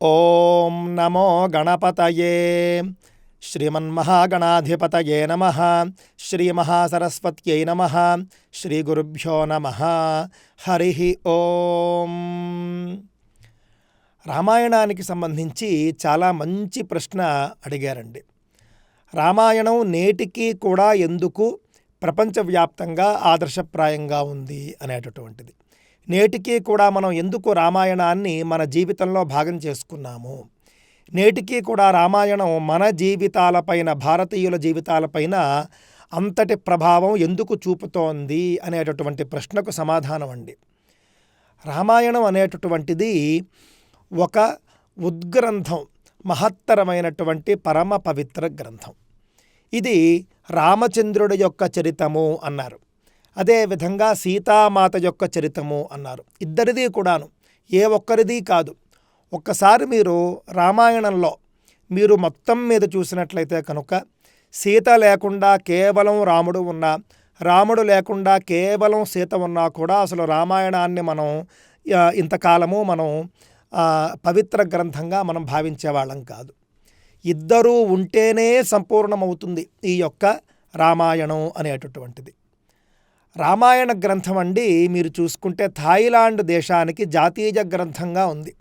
ఓం నమో గణపతయే శ్రీమన్మహాగణాధిపతయే నమః. శ్రీమహాసరస్వత్యై నమః. శ్రీగురుభ్యో నమః. హరి ఓం. రామాయణానికి సంబంధించి చాలా మంచి ప్రశ్న అడిగారండి. రామాయణం నేటికి కూడా ఎందుకు ప్రపంచవ్యాప్తంగా ఆదర్శప్రాయంగా ఉంది అనేటటువంటిది. నేటికి కూడా మనం ఎందుకు రామాయణాన్ని మన జీవితంలో భాగం చేసుకున్నాము, నేటికి కూడా రామాయణం మన జీవితాలపైన, భారతీయుల జీవితాలపైన అంతటి ప్రభావం ఎందుకు చూపుతోంది అనేటటువంటి ప్రశ్నకు సమాధానం అండి. రామాయణం అనేటటువంటిది ఒక ఉద్గ్రంథం, మహత్తరమైనటువంటి పరమ పవిత్ర గ్రంథం. ఇది రామచంద్రుడి యొక్క చరితము అన్నారు, అదేవిధంగా సీతామాత యొక్క చరితము అన్నారు. ఇద్దరిది కూడాను, ఏ ఒక్కరిది కాదు. ఒక్కసారి మీరు రామాయణంలో మీరు మొత్తం మీద చూసినట్లయితే కనుక సీత లేకుండా కేవలం రాముడు ఉన్నా, రాముడు లేకుండా కేవలం సీత ఉన్నా కూడా అసలు రామాయణాన్ని మనం ఇంతకాలము మనం పవిత్ర గ్రంథంగా మనం భావించేవాళ్ళం కాదు. ఇద్దరూ ఉంటేనే సంపూర్ణమవుతుంది ఈ యొక్క రామాయణం అనేటటువంటిది. రామాయణ గ్రంథం అండి మీరు చూసుకుంటే థాయిలాండ్ దేశానికి జాతీయ గ్రంథంగా ఉంది.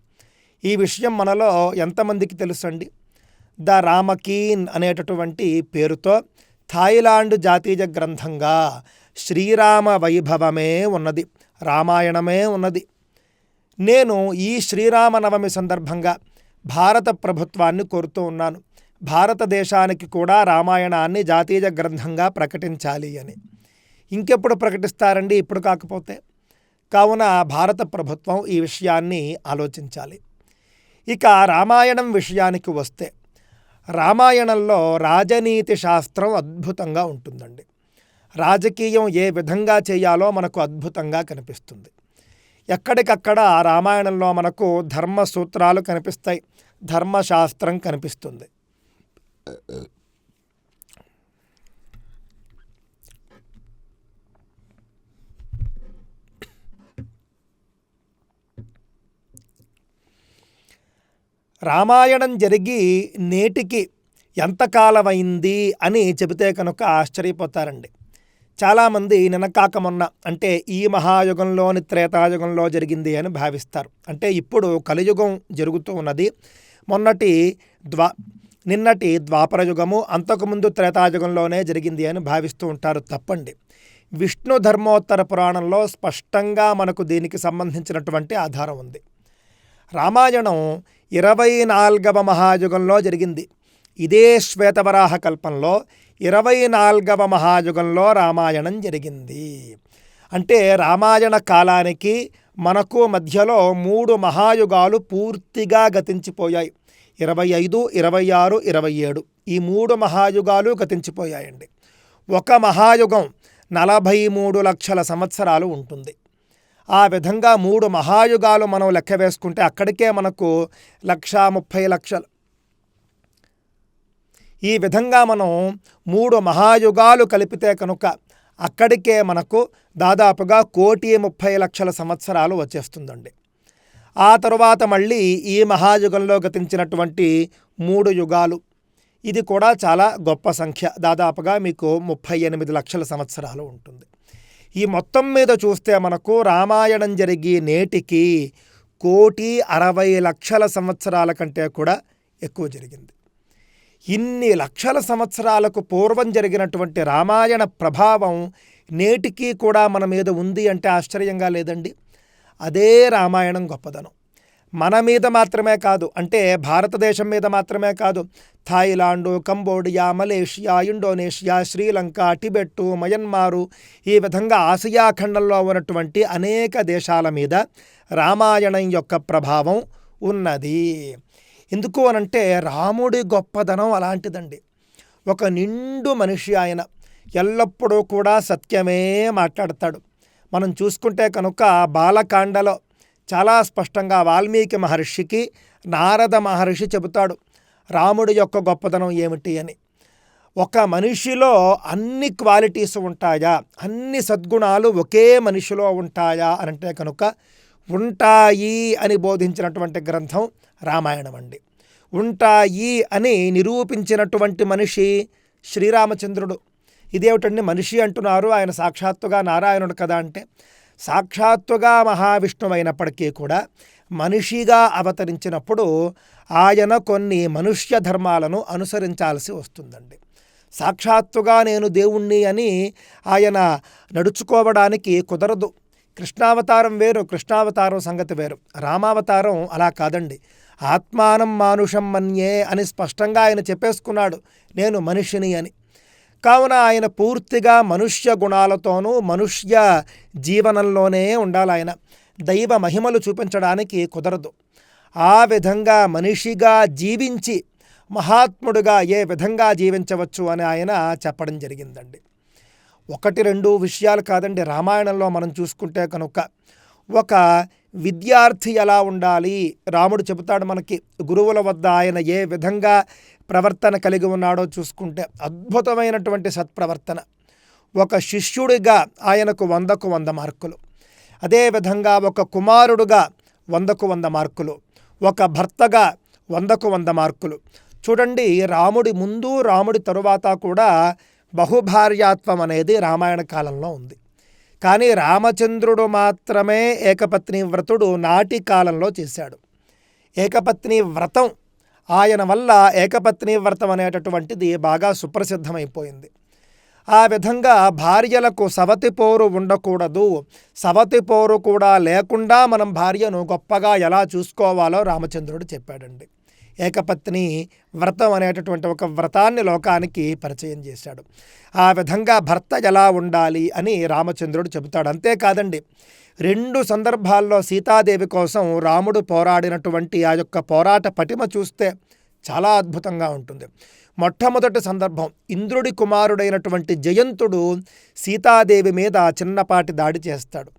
ఈ విషయం మనలో ఎంతమందికి తెలుసండి? ద రామకీన్ అనేటటువంటి పేరుతో థాయిలాండ్ జాతీయ గ్రంథంగా శ్రీరామ వైభవమే ఉన్నది, రామాయణమే ఉన్నది. నేను ఈ శ్రీరామనవమి సందర్భంగా భారత ప్రభుత్వాన్ని కోరుతూ ఉన్నాను, భారతదేశానికి కూడా రామాయణాన్ని జాతీయ గ్రంథంగా ప్రకటించాలి అని. ఇంకెప్పుడు ప్రకటిస్తారండి, ఇప్పుడు కాకపోతే? కావున భారత ప్రభుత్వం ఈ విషయాన్ని ఆలోచించాలి. ఇక రామాయణం విషయానికి వస్తే, రామాయణంలో రాజనీతి శాస్త్రం అద్భుతంగా ఉంటుందండి. రాజకీయం ఏ విధంగా చేయాలో మనకు అద్భుతంగా కనిపిస్తుంది. ఎక్కడికక్కడ రామాయణంలో మనకు ధర్మ సూత్రాలు కనిపిస్తాయి, ధర్మశాస్త్రం కనిపిస్తుంది. రామాయణం జరిగి నేటికి ఎంతకాలమైంది అని చెబితే కనుక ఆశ్చర్యపోతారండి. చాలామంది నిన్నకాక మొన్న, అంటే ఈ మహాయుగంలోని త్రేతాయుగంలో జరిగింది అని భావిస్తారు. అంటే ఇప్పుడు కలియుగం జరుగుతూ ఉన్నది. నిన్నటి ద్వాపర యుగము, అంతకుముందు త్రేతాయుగంలోనే జరిగింది అని భావిస్తూ ఉంటారు. తప్పండి. విష్ణు ధర్మోత్తర పురాణంలో స్పష్టంగా మనకు దీనికి సంబంధించినటువంటి ఆధారం ఉంది. రామాయణం 24వ మహాయుగంలో జరిగింది. ఇదే శ్వేతవరాహ కల్పంలో 24వ మహాయుగంలో రామాయణం జరిగింది. అంటే రామాయణ కాలానికి మనకు మధ్యలో 3 మహాయుగాలు పూర్తిగా గతించిపోయాయి. 25, 26, 27 ఈ 3 మహాయుగాలు గతించిపోయాయండి. ఒక మహాయుగం 43 లక్షల సంవత్సరాలు ఉంటుంది. ఆ విధంగా 3 మహాయుగాలు మనం లెక్క వేసుకుంటే అక్కడికే మనకు 1,30,00,000. ఈ విధంగా మనం 3 మహాయుగాలు కలిపితే కనుక అక్కడికే మనకు దాదాపుగా 1,30,00,000 సంవత్సరాలు వచ్చేస్తుందండి. ఆ తరువాత మళ్ళీ ఈ మహాయుగంలో గతించినటువంటి 3 యుగాలు, ఇది కూడా చాలా గొప్ప సంఖ్య, దాదాపుగా మీకు 38 లక్షల సంవత్సరాలు ఉంటుంది. ఈ మొత్తం మీద చూస్తే మనకు రామాయణం జరిగి నేటికి 1,60,00,000 సంవత్సరాల కంటే కూడా ఎక్కువ జరిగింది. ఇన్ని లక్షల సంవత్సరాలకు పూర్వం జరిగినటువంటి రామాయణ ప్రభావం నేటికి కూడా మన మీద ఉంది అంటే ఆశ్చర్యంగా లేదండి. అదే రామాయణం గొప్పదనం. మన మీద మాత్రమే కాదు, అంటే భారతదేశం మీద మాత్రమే కాదు, థాయిలాండు, Cambodia, Malaysia, Indonesia, Sri Lanka, Tibet, మయన్మారు, ఈ విధంగా ఆసియా ఖండంలో ఉన్నటువంటి అనేక దేశాల మీద రామాయణం యొక్క ప్రభావం ఉన్నది. ఎందుకు అనంటే రాముడి గొప్పదనం అలాంటిదండి. ఒక నిండు మనిషి ఆయన, ఎల్లప్పుడూ కూడా సత్యమే మాట్లాడతాడు. మనం చూసుకుంటే కనుక బాలకాండలో చాలా స్పష్టంగా వాల్మీకి మహర్షికి నారద మహర్షి చెబుతాడు రాముడి యొక్క గొప్పదనం ఏమిటి అని. ఒక మనిషిలో అన్ని క్వాలిటీస్ ఉంటాయా, అన్ని సద్గుణాలు ఒకే మనిషిలో ఉంటాయా అనంటే కనుక ఉంటాయి అని బోధించినటువంటి గ్రంథం రామాయణం అండి. ఉంటాయి అని నిరూపించినటువంటి మనిషి శ్రీరామచంద్రుడు. ఇదేమిటండి మనిషి అంటున్నారు, ఆయన సాక్షాత్తుగా నారాయణుడు కదా అంటే, సాక్షాత్తుగా మహావిష్ణువు అయినప్పటికీ కూడా మనిషిగా అవతరించినప్పుడు ఆయన కొన్ని మనుష్య ధర్మాలను అనుసరించాల్సి వస్తుందండి. సాక్షాత్తుగా నేను దేవుణ్ణి అని ఆయన నడుచుకోవడానికి కుదరదు. కృష్ణావతారం వేరు, కృష్ణావతారం సంగతి వేరు. రామావతారం అలా కాదండి. ఆత్మానం మానుషం మన్యే అని స్పష్టంగా ఆయన చెప్పేసుకున్నాడు, నేను మనిషిని అని. కావున ఆయన పూర్తిగా మనుష్య గుణాలతోనూ మనుష్య జీవనంలోనే ఉండాలి. ఆయన దైవ మహిమలు చూపించడానికి కుదరదు. ఆ విధంగా మనిషిగా జీవించి మహాత్ముడుగా ఏ విధంగా జీవించవచ్చు అని ఆయన చెప్పడం జరిగిందండి. 1-2 విషయాలు కాదండి. రామాయణంలో మనం చూసుకుంటే కనుక ఒక విద్యార్థి ఎలా ఉండాలి, రాముడు చెబుతాడు మనకి. గురువుల వద్ద ఆయన ఏ విధంగా ప్రవర్తన కలిగి ఉన్నాడో చూసుకుంటే అద్భుతమైనటువంటి సత్ప్రవర్తన. ఒక శిష్యుడిగా ఆయనకు 100కు 100 మార్కులు. అదేవిధంగా ఒక కుమారుడుగా 100కు 100 మార్కులు. ఒక భర్తగా 100కు 100 మార్కులు. చూడండి, రాముడి ముందు రాముడి తరువాత కూడా బహుభార్యాత్వం అనేది రామాయణ కాలంలో ఉంది. కానీ రామచంద్రుడు మాత్రమే ఏకపత్ని వ్రతుడు నాటి కాలంలో చేశాడు. ఏకపత్ని వ్రతం ఆయన వల్ల ఏకపత్ని వ్రతం అనేటటువంటిది బాగా సుప్రసిద్ధమైపోయింది. ఆ విధంగా భార్యలకు సవతి పోరు ఉండకూడదు, సవతి పోరు కూడా లేకుండా మనం భార్యను గొప్పగా ఎలా చూసుకోవాలో రామచంద్రుడు చెప్పాడండి. ఏకపత్ని వ్రతం అనేటటువంటి ఒక వ్రతాన్ని లోకానికి పరిచయం చేశాడు. ఆ విధంగా భర్త ఎలా ఉండాలి అని రామచంద్రుడు చెబుతాడు. అంతేకాదండి, 2 సందర్భాల్లో సీతాదేవి కోసం రాముడు పోరాడినటువంటి ఆ యొక్క పోరాట పటిమ చూస్తే చాలా అద్భుతంగా ఉంటుంది. మొట్టమొదటి సందర్భం, ఇంద్రుడి కుమారుడైనటువంటి జయంతుడు సీతాదేవి మీద చిన్నపాటి దాడి చేస్తాడు.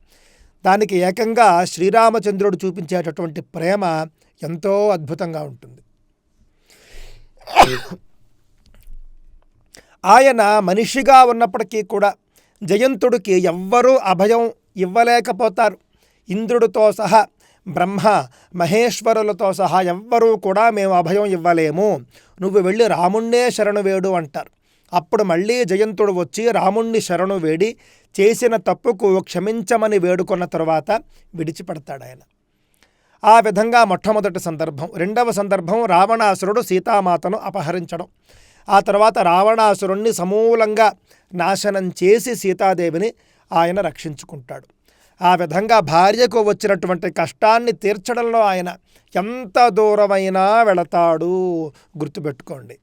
దానికి ఏకంగా శ్రీరామచంద్రుడు చూపించేటటువంటి ప్రేమ ఎంతో అద్భుతంగా ఉంటుంది. ఆయన మనిషిగా ఉన్నప్పటికీ కూడా జయంతుడికి ఎవ్వరూ అభయం ఇవ్వలేకపోతారు. ఇంద్రుడితో సహా బ్రహ్మ మహేశ్వరులతో సహా ఎవ్వరూ కూడా మేము అభయం ఇవ్వలేము, నువ్వు వెళ్ళి రాముణ్ణే శరణు వేడు అంటారు. అప్పుడు మళ్ళీ జయంతుడు వచ్చి రాముణ్ణి శరణు వేడి చేసిన తప్పుకు క్షమించమని వేడుకున్న తరువాత విడిచిపెడతాడు ఆయన. ఆ విధంగా మొట్టమొదటి సందర్భం. 2వ సందర్భం, రావణాసురుడు సీతామాతను అపహరించడం. ఆ తర్వాత రావణాసురుణ్ణి సమూలంగా నాశనం చేసి సీతాదేవిని ఆయన రక్షించుకుంటాడు. ఆ విధంగా భార్యకు వచ్చినటువంటి కష్టాన్ని తీర్చడంలో ఆయన ఎంత దూరమైనా వెళతాడు, గుర్తుపెట్టుకోండి.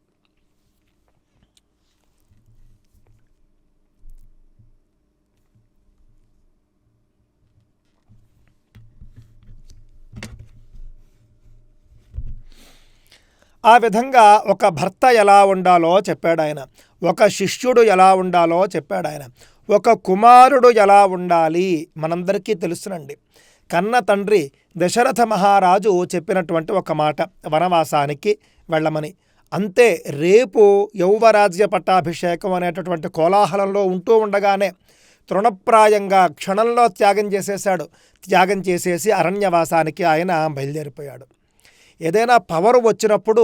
ఆ విధంగా ఒక భర్త ఎలా ఉండాలో చెప్పాడు ఆయన, ఒక శిష్యుడు ఎలా ఉండాలో చెప్పాడు ఆయన, ఒక కుమారుడు ఎలా ఉండాలి మనందరికీ తెలుసునండి. కన్న తండ్రి దశరథ మహారాజు చెప్పినటువంటి ఒక మాట, వనవాసానికి వెళ్ళమని. అంతే, రేపు యౌవరాజ్య పట్టాభిషేకం అనేటటువంటి కోలాహలంలో ఉంటూ ఉండగానే తృణప్రాయంగా క్షణంలో త్యాగం చేసేశాడు. త్యాగం చేసేసి అరణ్యవాసానికి ఆయన బయలుదేరిపోయాడు. ఏదైనా పవర్ వచ్చినప్పుడు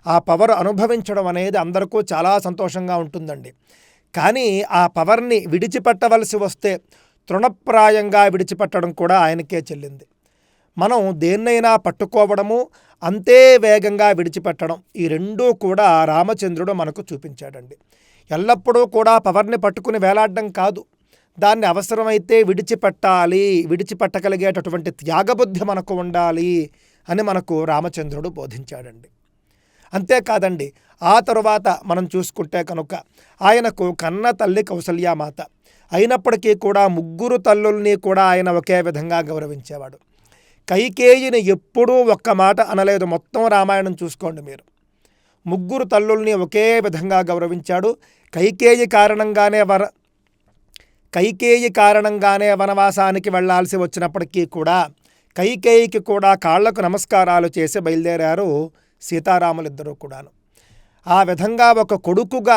ఆ పవర్ అనుభవించడం అనేది అందరికీ చాలా సంతోషంగా ఉంటుందండి. కానీ ఆ పవర్ని విడిచిపెట్టవలసి వస్తే తృణప్రాయంగా విడిచిపెట్టడం కూడా ఆయనకే చెల్లింది. మనం దేన్నైనా పట్టుకోవడము, అంతే వేగంగా విడిచిపెట్టడం, ఈ 2 కూడా రామచంద్రుడు మనకు చూపించాడండి. ఎల్లప్పుడూ కూడా పవర్ని పట్టుకుని వేలాడడం కాదు, దాన్ని అవసరమైతే విడిచిపెట్టాలి, విడిచిపెట్టగలిగేటటువంటి త్యాగబుద్ధి మనకు ఉండాలి అని మనకు రామచంద్రుడు బోధించాడండి. అంతేకాదండి, ఆ తరువాత మనం చూసుకుంటే కనుక ఆయనకు కన్న తల్లి కౌసల్యామాత అయినప్పటికీ కూడా 3 తల్లుల్ని కూడా ఆయన ఒకే విధంగా గౌరవించేవాడు. కైకేయిని ఎప్పుడూ ఒక్క మాట అనలేదు. మొత్తం రామాయణం చూసుకోండి మీరు. 3 తల్లుల్ని ఒకే విధంగా గౌరవించాడు. కైకేయి కారణంగానే వనవాసానికి వెళ్లాల్సి వచ్చినప్పటికీ కూడా కైకేయికి కూడా కాళ్లకు నమస్కారాలు చేసి బయలుదేరారు సీతారాములిద్దరూ కూడాను. ఆ విధంగా ఒక కొడుకుగా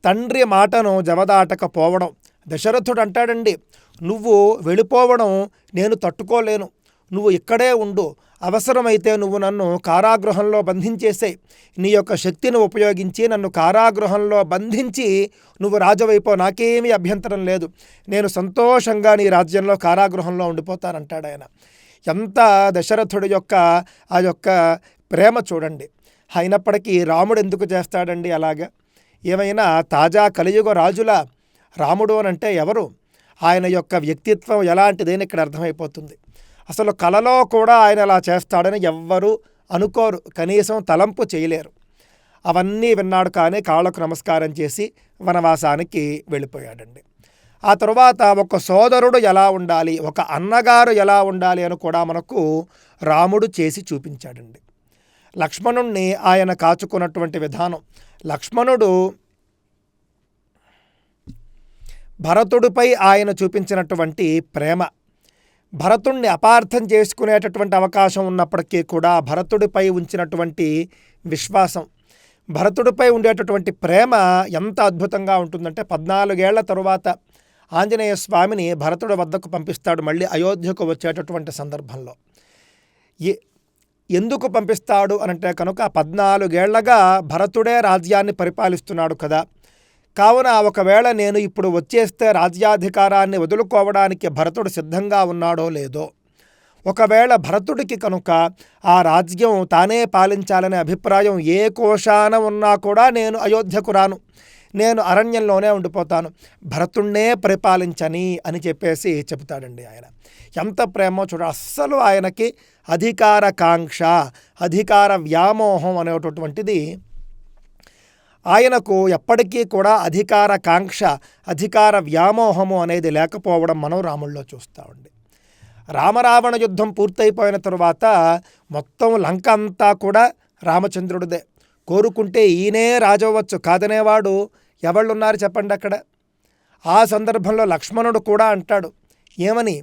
తండ్రి మాటను జవదాటకపోవడం. దశరథుడు అంటాడండి, నువ్వు వెళ్ళిపోవడం నేను తట్టుకోలేను, నువ్వు ఇక్కడే ఉండు, అవసరమైతే నువ్వు నన్ను కారాగృహంలో బంధించేసేయ్, నీ యొక్క శక్తిని ఉపయోగించి నన్ను కారాగృహంలో బంధించి నువ్వు రాజువైపో, నాకేమీ అభ్యంతరం లేదు, నేను సంతోషంగా నీ రాజ్యంలో కారాగృహంలో ఉండిపోతానంటాడు ఆయన. ఎంత దశరథుడి యొక్క ఆ యొక్క ప్రేమ చూడండి. అయినప్పటికీ రాముడు ఎందుకు చేస్తాడండి అలాగా? ఏమైనా తాజా కలియుగ రాజుల రాముడు అని అంటే ఎవరు? ఆయన యొక్క వ్యక్తిత్వం ఎలాంటిదని ఇక్కడ అర్థమైపోతుంది. అసలు కలలో కూడా ఆయన అలా చేస్తాడని ఎవ్వరూ అనుకోరు, కనీసం తలంపు చేయలేరు. అవన్నీ విన్నాడు, కానీ కాళ్ళకు నమస్కారం చేసి వనవాసానికి వెళ్ళిపోయాడండి. ఆ తరువాత ఒక సోదరుడు ఎలా ఉండాలి, ఒక అన్నగారు ఎలా ఉండాలి అని కూడా మనకు రాముడు చేసి చూపించాడండి. లక్ష్మణుణ్ణి ఆయన కాచుకున్నటువంటి విధానం, లక్ష్మణుడు భరతుడిపై ఆయన చూపించినటువంటి ప్రేమ, భరతుణ్ణి అపార్థం చేసుకునేటటువంటి అవకాశం ఉన్నప్పటికీ కూడా భరతుడిపై ఉంచినటువంటి విశ్వాసం, భరతుడిపై ఉండేటటువంటి ప్రేమ ఎంత అద్భుతంగా ఉంటుందంటే 14 ఏళ్ల తరువాత ఆంజనేయ స్వామిని భరతుడి వద్దకు పంపిస్తాడు మళ్ళీ అయోధ్యకు వచ్చేటటువంటి సందర్భంలో. ఎందుకు పంపిస్తాడు అనంటే కనుక 14 ఏళ్లగా భరతుడే రాజ్యాన్ని పరిపాలిస్తున్నాడు కదా, కావున ఒకవేళ నేను ఇప్పుడు వచ్చేస్తే రాజ్యాధికారాన్ని వదులుకోవడానికి భరతుడు సిద్ధంగా ఉన్నాడో లేదో, ఒకవేళ భరతుడికి కనుక ఆ రాజ్యం తానే పాలించాలనే అభిప్రాయం ఏ కోశాన ఉన్నా కూడా నేను అయోధ్యకు రాను, నేను అరణ్యంలోనే ఉండిపోతాను, భరతుణ్ణే పరిపాలించని అని చెప్పేసి చెబుతాడండి ఆయన. ఎంత ప్రేమో చూడ. అస్సలు ఆయనకి అధికార కాంక్ష, అధికార వ్యామోహం అనేటటువంటిది ఆయనకు ఎప్పటికీ కూడా అధికార కాంక్ష, అధికార వ్యామోహము అనేది లేకపోవడం మనం రాముల్లో చూస్తామండి. రామరావణ యుద్ధం పూర్తయిపోయిన తరువాత మొత్తం లంక అంతా కూడా రామచంద్రుడిదే. కోరుకుంటే ఈయనే రాజవ్వచ్చు, కాదనేవాడు ఎవళ్ళున్నారు చెప్పండి అక్కడ. ఆ సందర్భంలో లక్ష్మణుడు కూడా అంటాడు ఏమని,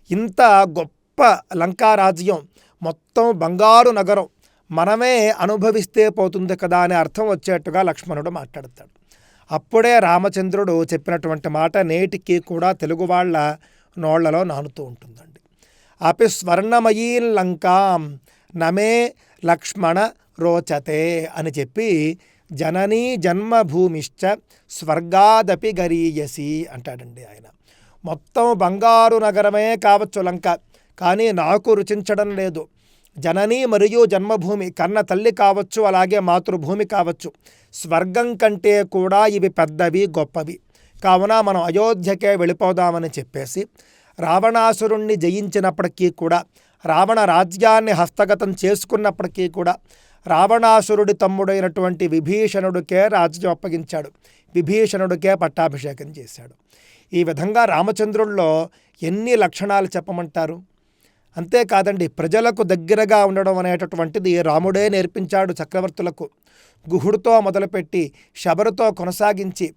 ఇంత గొప్ప లంకా రాజ్యం, మొత్తం బంగారు నగరం మనమే అనుభవిస్తే పోతుంది కదా అనే అర్థం వచ్చేట్టుగా లక్ష్మణుడు మాట్లాడతాడు. అప్పుడే రామచంద్రుడు చెప్పినటువంటి మాట నేటికి కూడా తెలుగు వాళ్ళ నోళ్లలో నానుతూ ఉంటుందండి. అపి స్వర్ణమయీం లంకాం నమే లక్ష్మణ రోచతే అని చెప్పి జననీ జన్మభూమిశ్చ స్వర్గాదపి గరీయసి అంటాడండి ఆయన. మొత్తం బంగారు నగరమే కావచ్చు లంక, కానీ నాకు రుచించడం లేదు. జనని మరియు జన్మభూమి, కన్న తల్లి కావచ్చు, అలాగే మాతృభూమి కావచ్చు, స్వర్గం కంటే కూడా ఇవి పెద్దవి, గొప్పవి. కావున మనం అయోధ్యకే వెళ్ళిపోదామని చెప్పేసి రావణాసురుణ్ణి జయించినప్పటికీ కూడా, రావణ రాజ్యాన్ని హస్తగతం చేసుకున్నప్పటికీ కూడా రావణాసురుడి తమ్ముడైనటువంటి విభీషణుడికే రాజ్యం అప్పగించాడు, విభీషణుడికే పట్టాభిషేకం చేశాడు. ఈ విధంగా రామచంద్రుల్లో ఎన్ని లక్షణాలు చెప్పమంటారు? అంతేకాదండి, ప్రజలకు దగ్గరగా ఉండడం అనేటటువంటిది రాముడే నేర్పించాడు చక్రవర్తులకు. గుహుడితో మొదలుపెట్టి శబరితో కొనసాగించి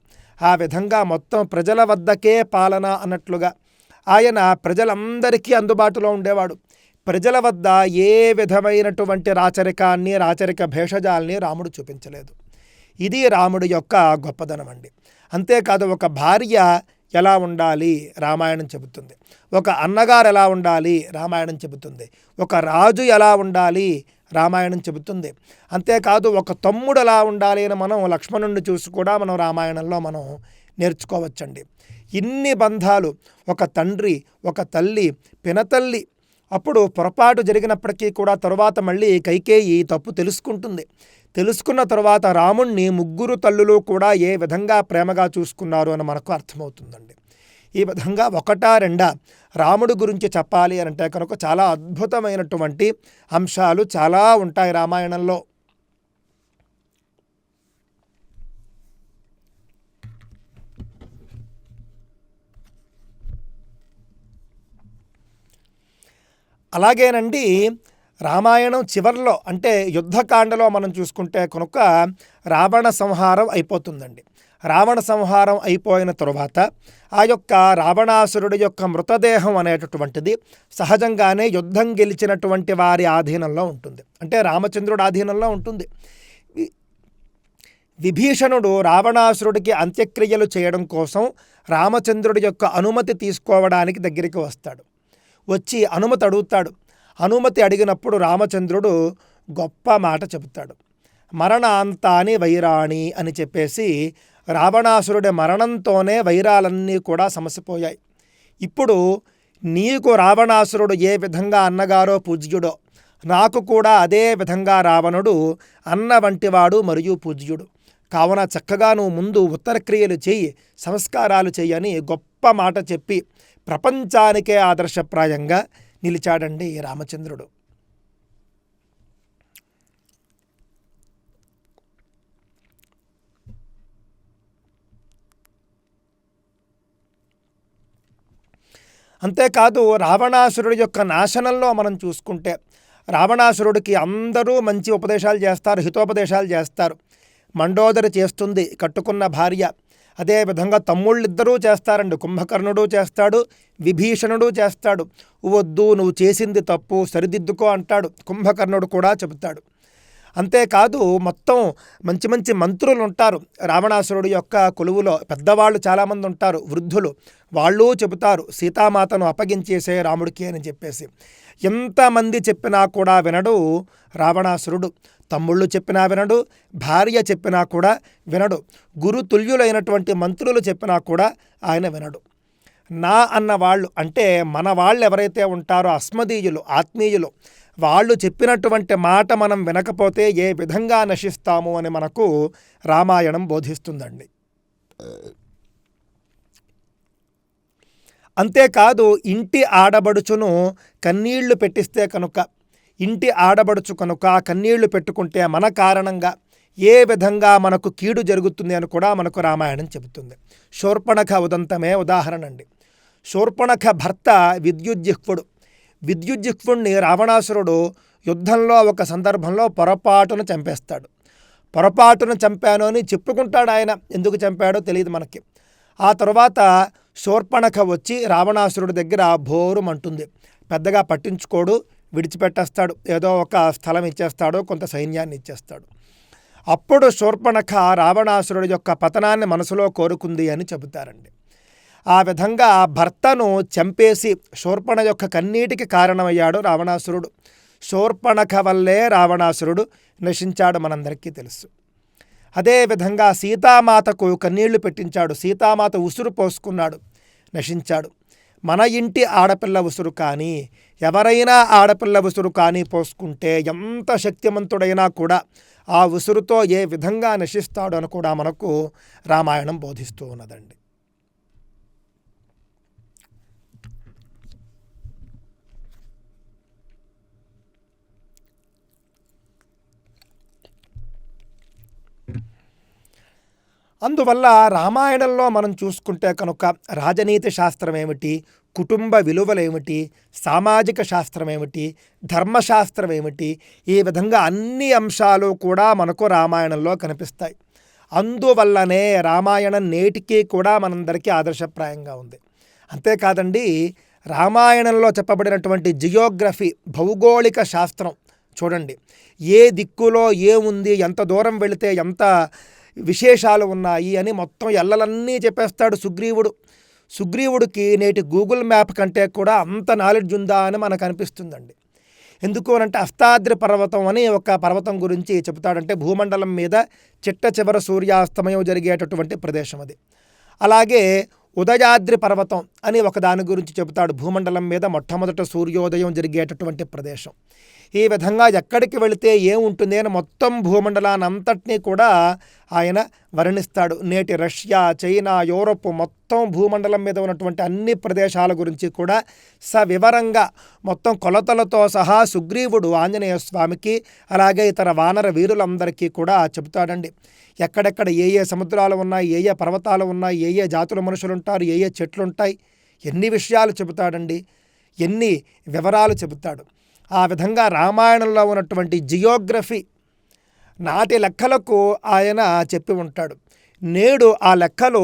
ఆ విధంగా మొత్తం ప్రజల వద్దకే పాలన అన్నట్లుగా ఆయన ప్రజలందరికీ అందుబాటులో ఉండేవాడు. ప్రజల వద్ద ఏ విధమైనటువంటి రాచరికాన్ని, రాచరిక భేషజాల్ని రాముడు చూపించలేదు. ఇది రాముడి యొక్క గొప్పదనం అండి. అంతేకాదు, ఒక భార్య ఎలా ఉండాలి రామాయణం చెబుతుంది, ఒక అన్నగారు ఎలా ఉండాలి రామాయణం చెబుతుంది, ఒక రాజు ఎలా ఉండాలి రామాయణం చెబుతుంది. అంతేకాదు, ఒక తమ్ముడు ఎలా ఉండాలి అని మనం లక్ష్మణుడిని చూసి కూడా మనం రామాయణంలో మనం నేర్చుకోవచ్చండి. ఇన్ని బంధాలు, ఒక తండ్రి, ఒక తల్లి, పినతల్లి, అప్పుడు పొరపాటు జరిగినప్పటికీ కూడా తరువాత మళ్ళీ కైకేయి తప్పు తెలుసుకుంటుంది. తెలుసుకున్న తరువాత రాముణ్ణి ముగ్గురు తల్లులు కూడా ఏ విధంగా ప్రేమగా చూసుకున్నారు అని మనకు అర్థమవుతుందండి. ఈ విధంగా ఒకటా రెండా రాముడి గురించి చెప్పాలి అని అంటే కనుక చాలా అద్భుతమైనటువంటి అంశాలు చాలా ఉంటాయి రామాయణంలో. అలాగేనండి, రామాయణం చివరిలో అంటే యుద్ధకాండలో మనం చూసుకుంటే కనుక రావణ సంహారం అయిపోతుందండి. రావణ సంహారం అయిపోయిన తరువాత ఆ యొక్క రావణాసురుడి యొక్క మృతదేహం అనేటటువంటిది సహజంగానే యుద్ధం గెలిచినటువంటి వారి ఆధీనంలో ఉంటుంది, అంటే రామచంద్రుడి ఆధీనంలో ఉంటుంది. విభీషణుడు రావణాసురుడికి అంత్యక్రియలు చేయడం కోసం రామచంద్రుడి యొక్క అనుమతి తీసుకోవడానికి దగ్గరికి వస్తాడు. వచ్చి అనుమతి అడుగుతాడు. అనుమతి అడిగినప్పుడు రామచంద్రుడు గొప్ప మాట చెబుతాడు. మరణాంతాని వైరాణి అని చెప్పేసి రావణాసురుడి మరణంతోనే వైరాలన్నీ కూడా సమసిపోయాయి. ఇప్పుడు నీకు రావణాసురుడు ఏ విధంగా అన్నగారో పూజ్యుడో, నాకు కూడా అదే విధంగా రావణుడు అన్న వంటివాడు మరియు పూజ్యుడు. కావున చక్కగా నువ్వు ముందు ఉత్తరక్రియలు చెయ్యి, సంస్కారాలు చెయ్యని గొప్ప మాట చెప్పి ప్రపంచానికే ఆదర్శప్రాయంగా నిలిచాడండి రామచంద్రుడు. అంతేకాదు రావణాసురుడి యొక్క నాశనంలో మనం చూసుకుంటే రావణాసురుడికి అందరూ మంచి ఉపదేశాలు చేస్తారు, హితోపదేశాలు చేస్తారు. మండోదరి చేస్తుంది, కట్టుకున్న భార్య. అదేవిధంగా తమ్ముళ్ళిద్దరూ చేస్తారండి. కుంభకర్ణుడు చేస్తాడు, విభీషణుడు చేస్తాడు. వద్దు, నువ్వు చేసింది తప్పు, సరిదిద్దుకో అంటాడు. కుంభకర్ణుడు కూడా చెబుతాడు. అంతేకాదు మొత్తం మంచి మంచి మంత్రులు ఉంటారు రావణాసురుడి యొక్క కొలువులో. పెద్దవాళ్ళు చాలామంది ఉంటారు, వృద్ధులు. వాళ్ళు చెబుతారు సీతామాతను అప్పగించేసే రాముడికి అని చెప్పేసి. ఎంతమంది చెప్పినా కూడా వినడు రావణాసురుడు. తమ్ముళ్ళు చెప్పినా వినడు, భార్య చెప్పినా కూడా వినడు, గురు తుల్యులైనటువంటి మంత్రులు చెప్పినా కూడా ఆయన వినడు. నా అన్న వాళ్ళు అంటే మన వాళ్ళు ఎవరైతే ఉంటారో అస్మదీయులు, ఆత్మీయులు, వాళ్ళు చెప్పినటువంటి మాట మనం వినకపోతే ఏ విధంగా నశిస్తాము అని మనకు రామాయణం బోధిస్తుందండి. అంతేకాదు ఇంటి ఆడబడుచును కన్నీళ్లు పెట్టిస్తే కనుక, ఇంటి ఆడబడుచు కనుక కన్నీళ్లు పెట్టుకుంటే మన కారణంగా ఏ విధంగా మనకు కీడు జరుగుతుంది అని కూడా మనకు రామాయణం చెబుతుంది. శూర్పణఖ ఉదంతమే ఉదాహరణ అండి. శూర్పణఖ భర్త విద్యుజ్జిహ్వుడు. విద్యుజ్జిహ్వుణ్ణి రావణాసురుడు యుద్ధంలో ఒక సందర్భంలో పొరపాటును చంపేస్తాడు. పొరపాటును చంపాను అని చెప్పుకుంటాడు ఆయన, ఎందుకు చంపాడో తెలియదు మనకి. ఆ తర్వాత శూర్పణఖ వచ్చి రావణాసురుడి దగ్గర భోరుమంటుంది. పెద్దగా పట్టించుకోడు, విడిచిపెట్టేస్తాడు. ఏదో ఒక స్థలం ఇచ్చేస్తాడు, కొంత సైన్యాన్ని ఇచ్చేస్తాడు. అప్పుడు శూర్పణఖ రావణాసురుడి యొక్క పతనాన్ని మనసులో కోరుకుంది అని చెబుతారండి. ఆ విధంగా భర్తను చంపేసి శూర్పణ యొక్క కన్నీటికి కారణమయ్యాడు రావణాసురుడు. శూర్పణఖ వల్లే రావణాసురుడు నశించాడు, మనందరికీ తెలుసు. అదేవిధంగా సీతామాతకు కన్నీళ్లు పెట్టించాడు. సీతామాత ఉసురు పోసుకున్నాడు, నశించాడు. మన ఇంటి ఆడపిల్ల ఉసురు కానీ, ఎవరైనా ఆడపిల్ల ఉసురు కానీ పోసుకుంటే ఎంత శక్తిమంతుడైనా కూడా ఆ ఉసురుతో ఏ విధంగా నశిస్తాడు అని కూడా మనకు రామాయణం బోధిస్తూ ఉన్నదండి. అందువల్ల రామాయణంలో మనం చూసుకుంటే కనుక రాజనీతి శాస్త్రం ఏమిటి, కుటుంబ విలువలేమిటి, సామాజిక శాస్త్రం ఏమిటి, ధర్మశాస్త్రం ఏమిటి, ఈ విధంగా అన్ని అంశాలు కూడా మనకు రామాయణంలో కనిపిస్తాయి. అందువల్లనే రామాయణం నేటికీ కూడా మనందరికీ ఆదర్శప్రాయంగా ఉంది. అంతేకాదండి, రామాయణంలో చెప్పబడినటువంటి జియోగ్రఫీ, భౌగోళిక శాస్త్రం చూడండి. ఏ దిక్కులో ఏముంది, ఎంత దూరం వెళితే ఎంత విశేషాలు ఉన్నాయి అని మొత్తం ఎల్లలన్నీ చెప్పేస్తాడు సుగ్రీవుడు. సుగ్రీవుడికి నేటి గూగుల్ మ్యాప్ కంటే కూడా అంత నాలెడ్జ్ ఉందా అని మనకు అనిపిస్తుందండి. ఎందుకు అంటే అష్టాద్రి పర్వతం అని ఒక పర్వతం గురించి చెబుతాడంటే భూమండలం మీద చిట్ట చివర సూర్యాస్తమయం జరిగేటటువంటి ప్రదేశం అది. అలాగే ఉదయాద్రి పర్వతం అని ఒక దాని గురించి చెబుతాడు, భూమండలం మీద మొట్టమొదట సూర్యోదయం జరిగేటటువంటి ప్రదేశం. ఈ విధంగా ఎక్కడికి వెళితే ఏముంటుంది అని మొత్తం భూమండలాన్ని అంతటినీ కూడా ఆయన వర్ణిస్తాడు. నేటి రష్యా, చైనా, యూరోప్ మొత్తం భూమండలం మీద ఉన్నటువంటి అన్ని ప్రదేశాల గురించి కూడా సవివరంగా మొత్తం కొలతలతో సహా సుగ్రీవుడు ఆంజనేయ స్వామికి అలాగే ఇతర వానర వీరులందరికీ కూడా చెబుతాడండి. ఎక్కడెక్కడ ఏ ఏ సముద్రాలు ఉన్నాయి, ఏ ఏ పర్వతాలు ఉన్నాయి, ఏ ఏ జాతుల మనుషులు ఉంటారు, ఏ ఏ చెట్లు ఉంటాయి, ఎన్ని విషయాలు చెబుతాడండి, ఎన్ని వివరాలు చెబుతాడు. ఆ విధంగా రామాయణంలో ఉన్నటువంటి జియోగ్రఫీ నాటి లెక్కలకు ఆయన చెప్పి ఉంటాడు. నేడు ఆ లెక్కలు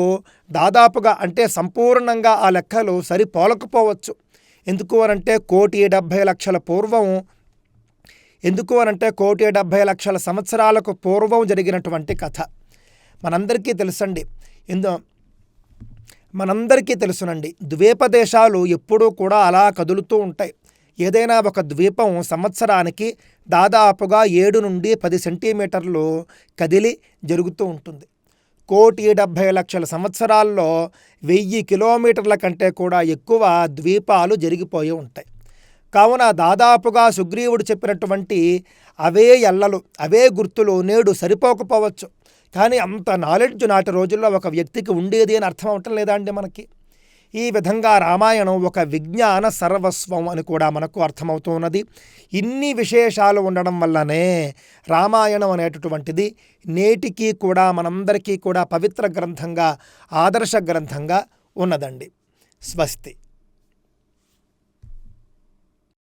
దాదాపుగా అంటే సంపూర్ణంగా ఆ లెక్కలు సరిపోలకపోవచ్చు. ఎందుకు అనంటే 1,70,00,000 పూర్వం, ఎందుకు అనంటే 1,70,00,000 సంవత్సరాలకు పూర్వం జరిగినటువంటి కథ మనందరికీ తెలుసండి. మనందరికీ తెలుసునండి, ద్వీపదేశాలు ఎప్పుడూ కూడా అలా కదులుతూ ఉంటాయి. ఏదైనా ఒక ద్వీపం సంవత్సరానికి దాదాపుగా 7 నుండి 10 సెంటీమీటర్లు కదిలి జరుగుతూ ఉంటుంది. 1,70,00,000 సంవత్సరాల్లో 1000 కిలోమీటర్ల కంటే కూడా ఎక్కువ ద్వీపాలు జరిగిపోయి ఉంటాయి. కావున దాదాపుగా సుగ్రీవుడు చెప్పినటువంటి అవే ఎల్లలు, అవే గుర్తులు నేడు సరిపోకపోవచ్చు. కానీ అంత నాలెడ్జ్ నాటి రోజుల్లో ఒక వ్యక్తికి ఉండేది అని అర్థం అవటం లేదా అండి మనకి? ఈ విధంగా రామాయణం ఒక విజ్ఞాన సర్వస్వం అని కూడా మనకు అర్థమవుతూ ఉన్నది. ఇన్ని విశేషాలు ఉండడం వల్లనే రామాయణం అనేటటువంటిది నేటికి కూడా మనందరికీ కూడా పవిత్ర గ్రంథంగా, ఆదర్శ గ్రంథంగా ఉన్నదండి. స్వస్తి.